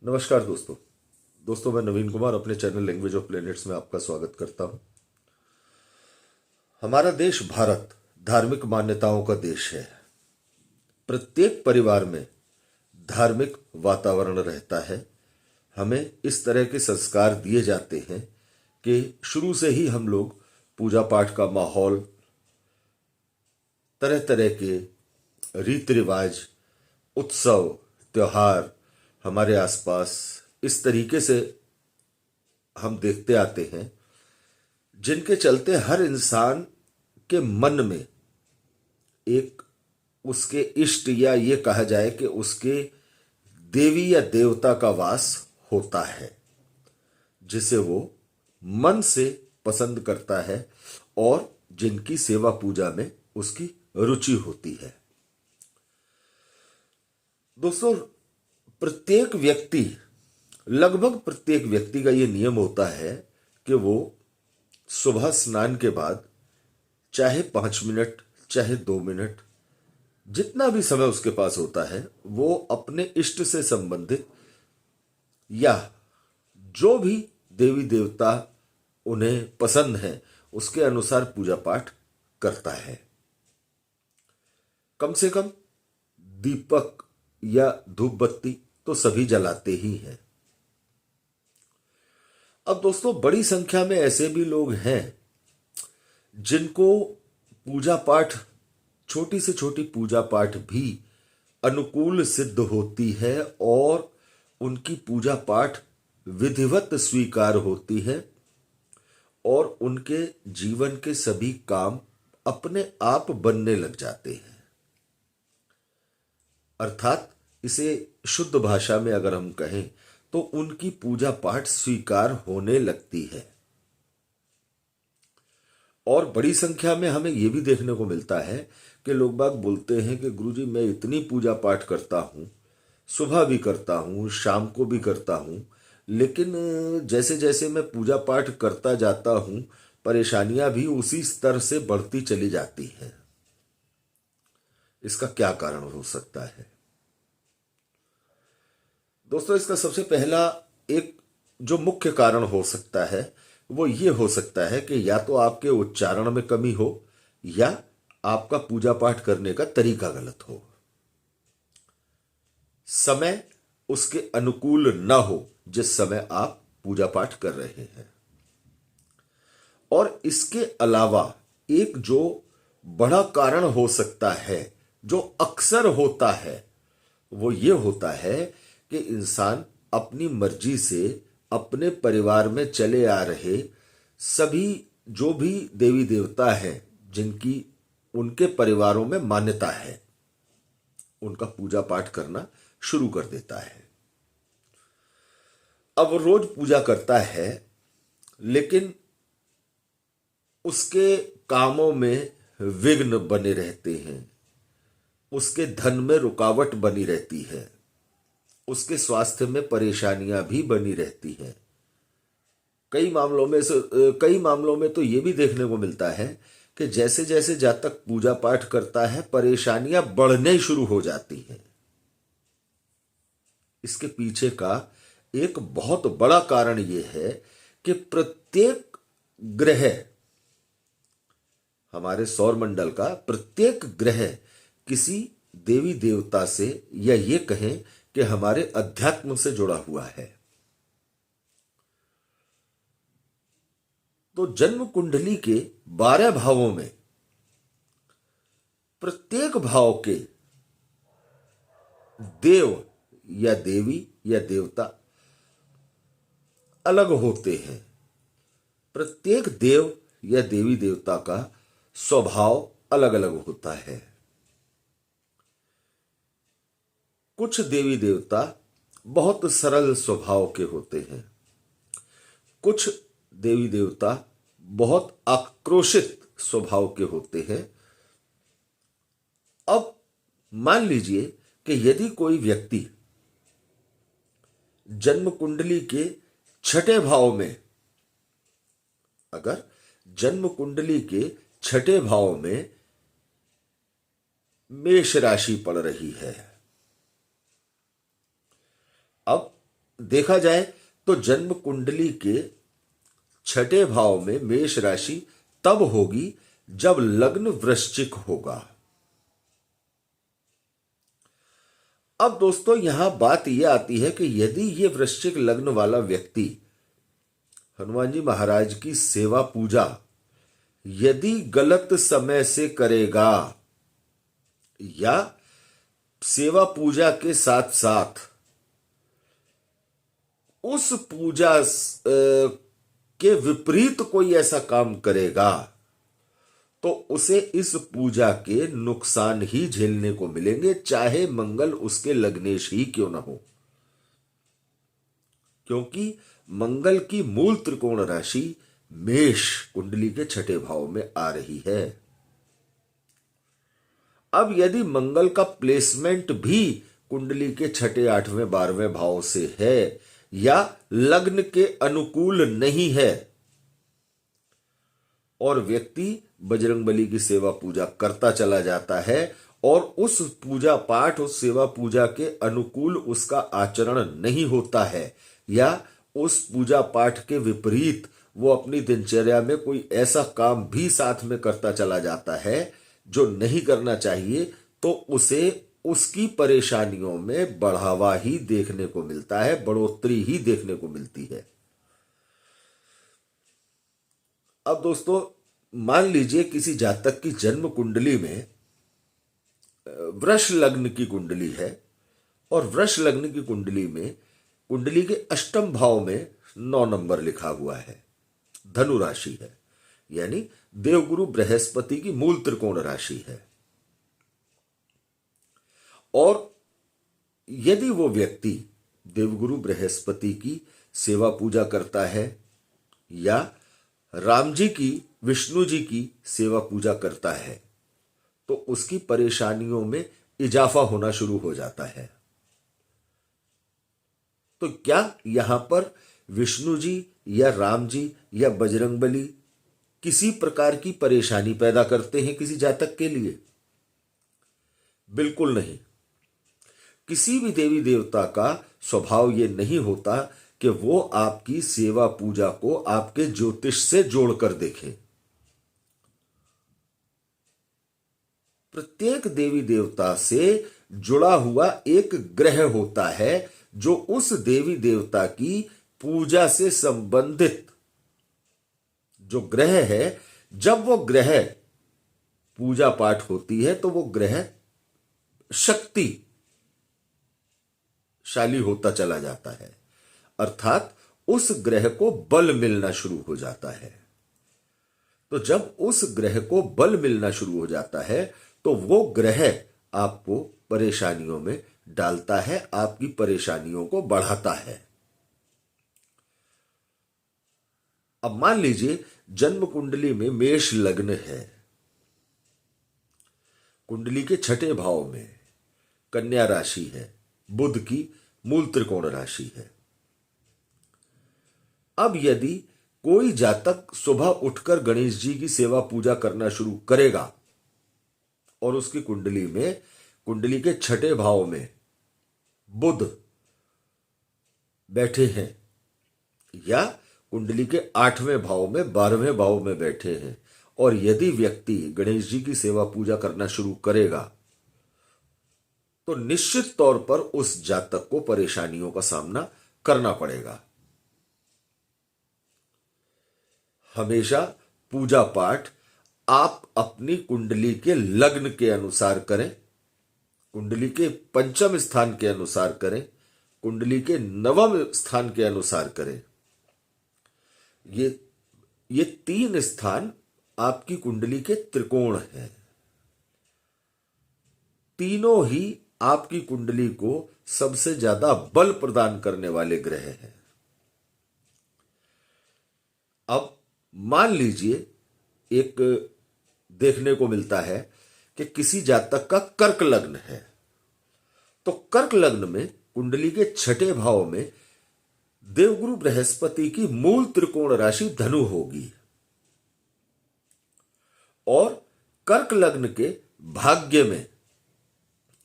नमस्कार दोस्तों मैं नवीन कुमार अपने चैनल लैंग्वेज ऑफ प्लैनेट्स में आपका स्वागत करता हूं। हमारा देश भारत धार्मिक मान्यताओं का देश है। प्रत्येक परिवार में धार्मिक वातावरण रहता है। हमें इस तरह के संस्कार दिए जाते हैं कि शुरू से ही हम लोग पूजा पाठ का माहौल, तरह तरह के रीति रिवाज, उत्सव, त्योहार हमारे आसपास इस तरीके से हम देखते आते हैं, जिनके चलते हर इंसान के मन में एक उसके इष्ट या ये कहा जाए कि उसके देवी या देवता का वास होता है, जिसे वो मन से पसंद करता है और जिनकी सेवा पूजा में उसकी रुचि होती है। दोस्तों, लगभग प्रत्येक व्यक्ति का ये नियम होता है कि वो सुबह स्नान के बाद चाहे 5 मिनट चाहे 2 मिनट, जितना भी समय उसके पास होता है, वो अपने इष्ट से संबंधित या जो भी देवी देवता उन्हें पसंद है उसके अनुसार पूजा पाठ करता है। कम से कम दीपक या धूप बत्ती तो सभी जलाते ही हैं। अब दोस्तों, बड़ी संख्या में ऐसे भी लोग हैं जिनको पूजा पाठ, छोटी से छोटी पूजा पाठ भी अनुकूल सिद्ध होती है और उनकी पूजा पाठ विधिवत स्वीकार होती है और उनके जीवन के सभी काम अपने आप बनने लग जाते हैं। अर्थात इसे शुद्ध भाषा में अगर हम कहें तो उनकी पूजा पाठ स्वीकार होने लगती है। और बड़ी संख्या में हमें यह भी देखने को मिलता है कि लोग बाग बोलते हैं कि गुरुजी, मैं इतनी पूजा पाठ करता हूं, सुबह भी करता हूं, शाम को भी करता हूं, लेकिन जैसे जैसे मैं पूजा पाठ करता जाता हूं, परेशानियां भी उसी स्तर से बढ़ती चली जाती हैं। इसका क्या कारण हो सकता है? दोस्तों, इसका सबसे पहला एक जो मुख्य कारण हो सकता है वो ये हो सकता है कि या तो आपके उच्चारण में कमी हो या आपका पूजा पाठ करने का तरीका गलत हो, समय उसके अनुकूल न हो जिस समय आप पूजा पाठ कर रहे हैं। और इसके अलावा एक जो बड़ा कारण हो सकता है, जो अक्सर होता है, वो ये होता है कि इंसान अपनी मर्जी से अपने परिवार में चले आ रहे सभी जो भी देवी देवता हैं जिनकी उनके परिवारों में मान्यता है, उनका पूजा पाठ करना शुरू कर देता है। अब रोज पूजा करता है, लेकिन उसके कामों में विघ्न बने रहते हैं, उसके धन में रुकावट बनी रहती है, उसके स्वास्थ्य में परेशानियां भी बनी रहती हैं। कई मामलों में तो यह भी देखने को मिलता है कि जैसे जैसे जातक पूजा पाठ करता है, परेशानियां बढ़ने शुरू हो जाती हैं। इसके पीछे का एक बहुत बड़ा कारण यह है कि प्रत्येक ग्रह, हमारे सौर मंडल का प्रत्येक ग्रह किसी देवी देवता से, या ये कहें कि हमारे अध्यात्म से जुड़ा हुआ है। तो जन्म कुंडली के 12 भावों में प्रत्येक भाव के देव या देवी या देवता अलग होते हैं। प्रत्येक देव या देवी देवता का स्वभाव अलग अलग होता है। कुछ देवी देवता बहुत सरल स्वभाव के होते हैं, कुछ देवी देवता बहुत आक्रोशित स्वभाव के होते हैं। अब मान लीजिए कि यदि कोई व्यक्ति जन्म कुंडली के 6ठे भाव में, अगर जन्म कुंडली के 6ठे भाव में मेष राशि पड़ रही है, अब देखा जाए तो जन्म कुंडली के छठे भाव में मेष राशि तब होगी जब लग्न वृश्चिक होगा। अब दोस्तों यहां बात यह आती है कि यदि ये वृश्चिक लग्न वाला व्यक्ति हनुमान जी महाराज की सेवा पूजा यदि गलत समय से करेगा या सेवा पूजा के साथ साथ उस पूजा के विपरीत कोई ऐसा काम करेगा तो उसे इस पूजा के नुकसान ही झेलने को मिलेंगे, चाहे मंगल उसके लग्नेश ही क्यों ना हो, क्योंकि मंगल की मूल त्रिकोण राशि मेष कुंडली के छठे भाव में आ रही है। अब यदि मंगल का प्लेसमेंट भी कुंडली के छठे, आठवें, 12वें भाव से है या लग्न के अनुकूल नहीं है और व्यक्ति बजरंगबली की सेवा पूजा करता चला जाता है और उस पूजा पाठ, उस सेवा पूजा के अनुकूल उसका आचरण नहीं होता है या उस पूजा पाठ के विपरीत वो अपनी दिनचर्या में कोई ऐसा काम भी साथ में करता चला जाता है जो नहीं करना चाहिए, तो उसे उसकी परेशानियों में बढ़ावा ही देखने को मिलता है, बढ़ोतरी ही देखने को मिलती है। अब दोस्तों मान लीजिए किसी जातक की जन्म कुंडली में वृष लग्न की कुंडली है और वृष लग्न की कुंडली में कुंडली के अष्टम भाव में 9 नंबर लिखा हुआ है, धनु राशि है, यानी देवगुरु बृहस्पति की मूल त्रिकोण राशि है। और यदि वो व्यक्ति देवगुरु बृहस्पति की सेवा पूजा करता है या राम जी की, विष्णु जी की सेवा पूजा करता है तो उसकी परेशानियों में इजाफा होना शुरू हो जाता है। तो क्या यहां पर विष्णु जी या राम जी या बजरंगबली किसी प्रकार की परेशानी पैदा करते हैं किसी जातक के लिए? बिल्कुल नहीं। किसी भी देवी देवता का स्वभाव यह नहीं होता कि वो आपकी सेवा पूजा को आपके ज्योतिष से जोड़कर देखें। प्रत्येक देवी देवता से जुड़ा हुआ एक ग्रह होता है जो उस देवी देवता की पूजा से संबंधित जो ग्रह है, जब वो ग्रह पूजा पाठ होती है तो वो ग्रह शक्तिशाली होता चला जाता है, अर्थात उस ग्रह को बल मिलना शुरू हो जाता है। तो जब उस ग्रह को बल मिलना शुरू हो जाता है तो वो ग्रह आपको परेशानियों में डालता है, आपकी परेशानियों को बढ़ाता है। अब मान लीजिए जन्म कुंडली में मेष लग्न है, कुंडली के छठे भाव में कन्या राशि है, बुध की मूल त्रिकोण राशि है। अब यदि कोई जातक सुबह उठकर गणेश जी की सेवा पूजा करना शुरू करेगा और उसकी कुंडली में, कुंडली के छठे भाव में बुध बैठे हैं या कुंडली के 8वें भाव में, 12वें भाव में बैठे हैं, और यदि व्यक्ति गणेश जी की सेवा पूजा करना शुरू करेगा तो निश्चित तौर पर उस जातक को परेशानियों का सामना करना पड़ेगा। हमेशा पूजा पाठ आप अपनी कुंडली के लग्न के अनुसार करें, कुंडली के पंचम स्थान के अनुसार करें, कुंडली के नवम स्थान के अनुसार करें। ये 3 स्थान आपकी कुंडली के त्रिकोण हैं। तीनों ही आपकी कुंडली को सबसे ज्यादा बल प्रदान करने वाले ग्रह हैं। अब मान लीजिए एक देखने को मिलता है कि किसी जातक का कर्क लग्न है, तो कर्क लग्न में कुंडली के छठे भाव में देवगुरु बृहस्पति की मूल त्रिकोण राशि धनु होगी और कर्क लग्न के भाग्य में,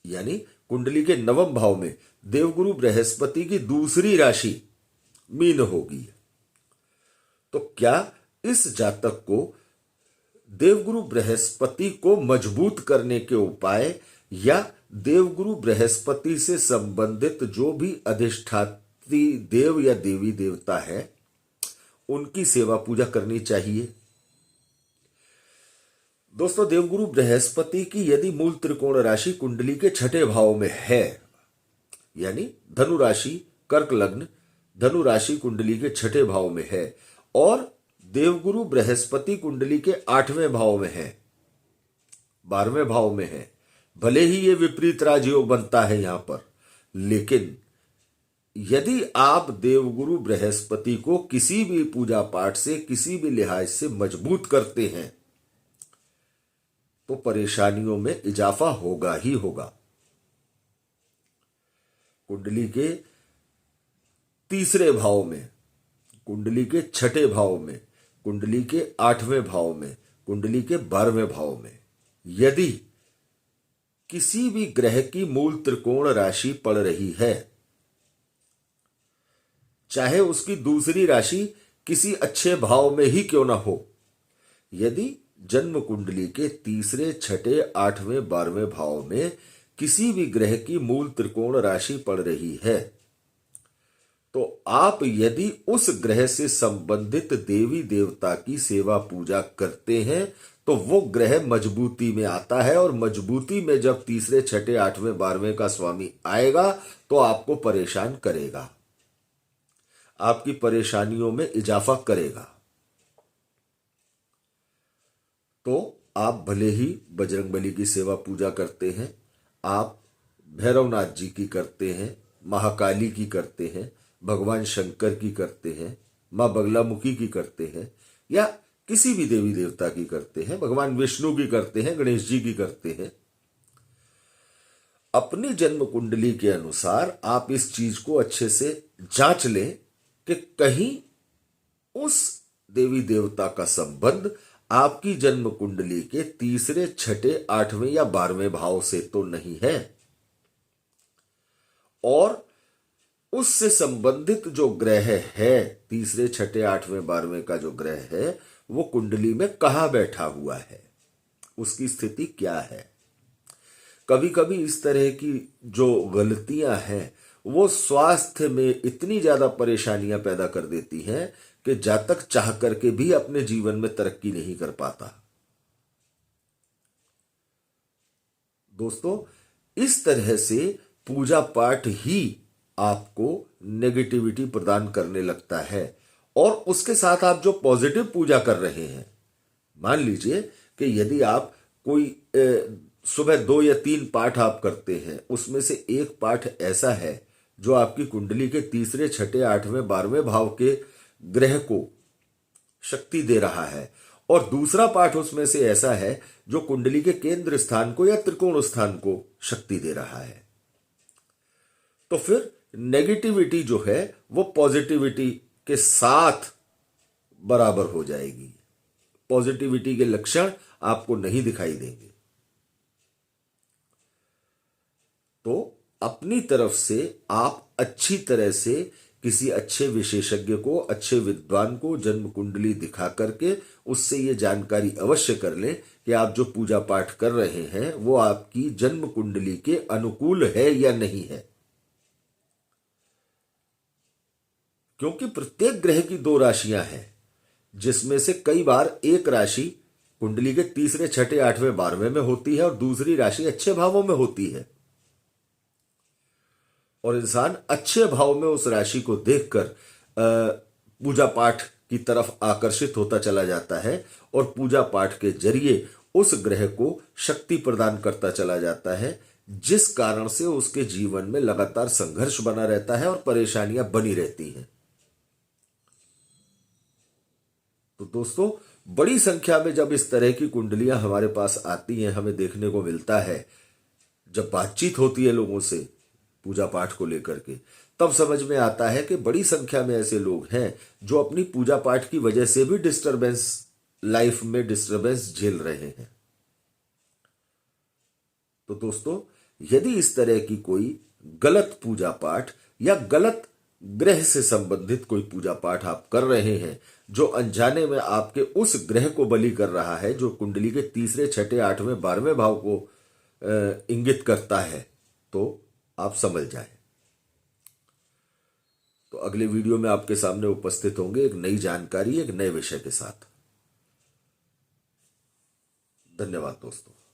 यानी कुंडली के नवम भाव में देवगुरु बृहस्पति की दूसरी राशि मीन होगी। तो क्या इस जातक को देवगुरु बृहस्पति को मजबूत करने के उपाय या देवगुरु बृहस्पति से संबंधित जो भी अधिष्ठात्री देव या देवी देवता है उनकी सेवा पूजा करनी चाहिए? दोस्तों, देवगुरु बृहस्पति की यदि मूल त्रिकोण राशि कुंडली के छठे भाव में है, यानी धनु राशि कर्क लग्न धनु राशि कुंडली के छठे भाव में है और देवगुरु बृहस्पति कुंडली के 8वें भाव में है, 12वें भाव में है, भले ही ये विपरीत राजयोग बनता है यहां पर, लेकिन यदि आप देवगुरु बृहस्पति को किसी भी पूजा पाठ से किसी भी लिहाज से मजबूत करते हैं तो परेशानियों में इजाफा होगा ही होगा। कुंडली के तीसरे भाव में, कुंडली के छठे भाव में, कुंडली के 8वें भाव में, कुंडली के 12वें भाव में यदि किसी भी ग्रह की मूल त्रिकोण राशि पड़ रही है, चाहे उसकी दूसरी राशि किसी अच्छे भाव में ही क्यों ना हो, यदि जन्म कुंडली के तीसरे, छठे, 8वें, 12वें भाव में किसी भी ग्रह की मूल त्रिकोण राशि पड़ रही है तो आप यदि उस ग्रह से संबंधित देवी देवता की सेवा पूजा करते हैं तो वो ग्रह मजबूती में आता है और मजबूती में जब तीसरे, छठे, 8वें, 12वें का स्वामी आएगा तो आपको परेशान करेगा, आपकी परेशानियों में इजाफा करेगा। तो आप भले ही बजरंगबली की सेवा पूजा करते हैं, आप भैरवनाथ जी की करते हैं, महाकाली की करते हैं, भगवान शंकर की करते हैं, मां बगलामुखी की करते हैं या किसी भी देवी देवता की करते हैं, भगवान विष्णु की करते हैं, गणेश जी की करते हैं, अपनी जन्म कुंडली के अनुसार आप इस चीज को अच्छे से जांच लें कि कहीं उस देवी देवता का संबंध आपकी जन्म कुंडली के तीसरे, छठे, 8वें या 12वें भाव से तो नहीं है और उससे संबंधित जो ग्रह है, तीसरे, छठे, 8वें, 12वें का जो ग्रह है वो कुंडली में कहां बैठा हुआ है, उसकी स्थिति क्या है। कभी कभी इस तरह की जो गलतियां हैं वो स्वास्थ्य में इतनी ज्यादा परेशानियां पैदा कर देती हैं कि जातक चाह करके भी अपने जीवन में तरक्की नहीं कर पाता। दोस्तों, इस तरह से पूजा पाठ ही आपको नेगेटिविटी प्रदान करने लगता है और उसके साथ आप जो पॉजिटिव पूजा कर रहे हैं, मान लीजिए कि यदि आप कोई सुबह 2 या 3 पाठ आप करते हैं, उसमें से एक पाठ ऐसा है जो आपकी कुंडली के तीसरे, छठे, 8वें, 12वें भाव के ग्रह को शक्ति दे रहा है और दूसरा पाठ उसमें से ऐसा है जो कुंडली के केंद्र स्थान को या त्रिकोण स्थान को शक्ति दे रहा है, तो फिर नेगेटिविटी जो है वो पॉजिटिविटी के साथ बराबर हो जाएगी, पॉजिटिविटी के लक्षण आपको नहीं दिखाई देंगे। तो अपनी तरफ से आप अच्छी तरह से किसी अच्छे विशेषज्ञ को, अच्छे विद्वान को जन्म कुंडली दिखा करके उससे ये जानकारी अवश्य कर लें कि आप जो पूजा पाठ कर रहे हैं वो आपकी जन्म कुंडली के अनुकूल है या नहीं है, क्योंकि प्रत्येक ग्रह की 2 राशियां हैं जिसमें से कई बार एक राशि कुंडली के तीसरे, छठे, 8वें, 12वें में होती है और दूसरी राशि अच्छे भावों में होती है और इंसान अच्छे भाव में उस राशि को देखकर पूजा पाठ की तरफ आकर्षित होता चला जाता है और पूजा पाठ के जरिए उस ग्रह को शक्ति प्रदान करता चला जाता है, जिस कारण से उसके जीवन में लगातार संघर्ष बना रहता है और परेशानियां बनी रहती हैं। तो दोस्तों, बड़ी संख्या में जब इस तरह की कुंडलियां हमारे पास आती हैं, हमें देखने को मिलता है, जब बातचीत होती है लोगों से पूजा पाठ को लेकर के, तब समझ में आता है कि बड़ी संख्या में ऐसे लोग हैं जो अपनी पूजा पाठ की वजह से भी डिस्टरबेंस, लाइफ में डिस्टरबेंस झेल रहे हैं। तो दोस्तों, यदि इस तरह की कोई गलत पूजा पाठ या गलत ग्रह से संबंधित कोई पूजा पाठ आप कर रहे हैं जो अनजाने में आपके उस ग्रह को बलि कर रहा है जो कुंडली के तीसरे, छठे, आठवें, 12वें भाव को इंगित करता है, तो आप समझ जाएं। तो अगले वीडियो में आपके सामने उपस्थित होंगे एक नई जानकारी, एक नए विषय के साथ। धन्यवाद दोस्तों।